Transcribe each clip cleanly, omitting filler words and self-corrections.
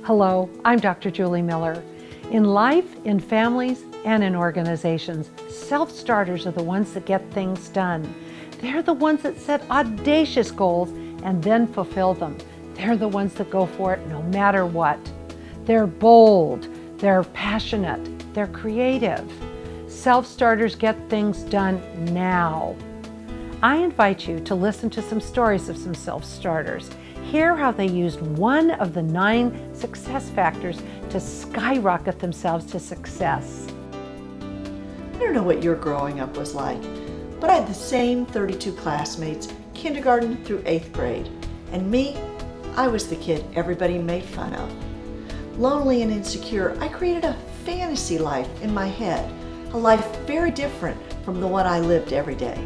Hello, I'm Dr. Julie Miller. In life, in families, and in organizations, self-starters are the ones that get things done. They're the ones that set audacious goals and then fulfill them. They're the ones that go for it no matter what. They're bold, they're passionate, they're creative. Self-starters get things done now. I invite you to listen to some stories of some self-starters. Hear how they used one of the 9 success factors to skyrocket themselves to success. I don't know what your growing up was like, but I had the same 32 classmates, kindergarten through 8th grade. And me, I was the kid everybody made fun of. Lonely and insecure, I created a fantasy life in my head, a life very different from the one I lived every day.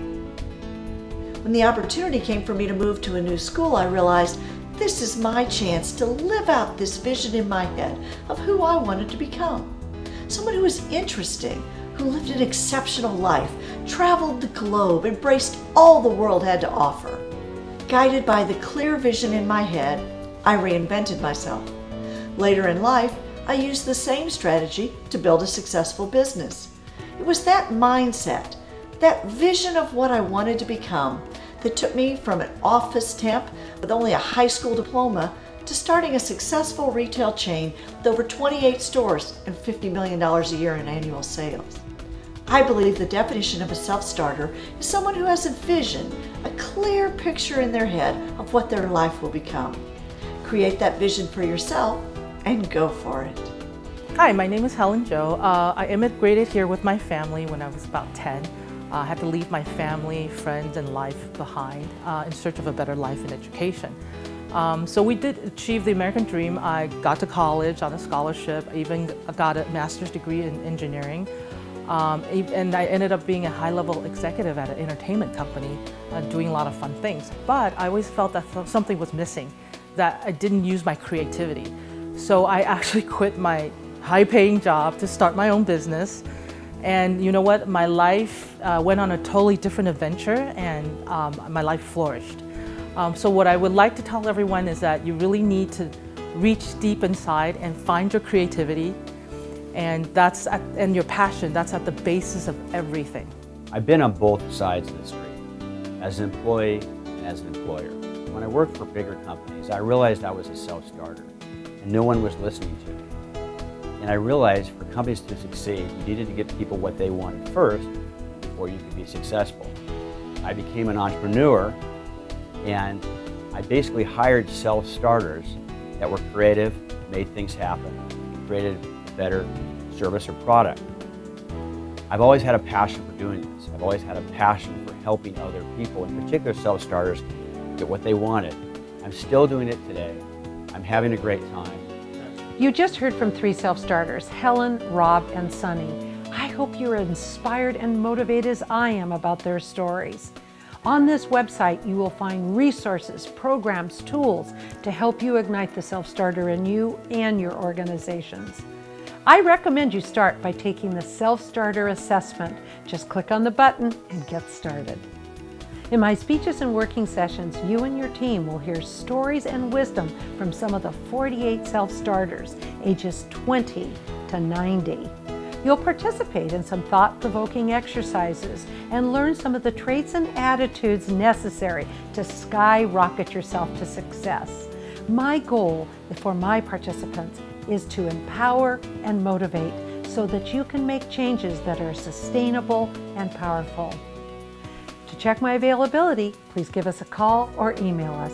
When the opportunity came for me to move to a new school, I realized this is my chance to live out this vision in my head of who I wanted to become. Someone who was interesting, who lived an exceptional life, traveled the globe, embraced all the world had to offer. Guided by the clear vision in my head, I reinvented myself. Later in life, I used the same strategy to build a successful business. It was that mindset, that vision of what I wanted to become, that took me from an office temp with only a high school diploma to starting a successful retail chain with over 28 stores and $50 million a year in annual sales. I believe the definition of a self-starter is someone who has a vision, a clear picture in their head of what their life will become. Create that vision for yourself and go for it. Hi, my name is Helen Jo. I immigrated here with my family when I was about 10. I had to leave my family, friends, and life behind in search of a better life and education. So we did achieve the American dream. I got to college on a scholarship, I even got a master's degree in engineering. And I ended up being a high-level executive at an entertainment company, doing a lot of fun things. But I always felt that something was missing, that I didn't use my creativity. So I actually quit my high-paying job to start my own business. And you know what? My life went on a totally different adventure, and my life flourished. So what I would like to tell everyone is that you really need to reach deep inside and find your creativity, and and your passion. That's at the basis of everything. I've been on both sides of the street, as an employee and as an employer. When I worked for bigger companies, I realized I was a self-starter, and no one was listening to me. And I realized for companies to succeed, you needed to get people what they wanted first before you could be successful. I became an entrepreneur, and I basically hired self-starters that were creative, made things happen, created a better service or product. I've always had a passion for doing this. I've always had a passion for helping other people, in particular self-starters, get what they wanted. I'm still doing it today. I'm having a great time. You just heard from 3 self-starters, Helen, Rob, and Sunny. I hope you're inspired and motivated as I am about their stories. On this website, you will find resources, programs, tools to help you ignite the self-starter in you and your organizations. I recommend you start by taking the Self-Starter Assessment. Just click on the button and get started. In my speeches and working sessions, you and your team will hear stories and wisdom from some of the 48 self-starters, ages 20 to 90. You'll participate in some thought-provoking exercises and learn some of the traits and attitudes necessary to skyrocket yourself to success. My goal for my participants is to empower and motivate so that you can make changes that are sustainable and powerful. To check my availability, please give us a call or email us.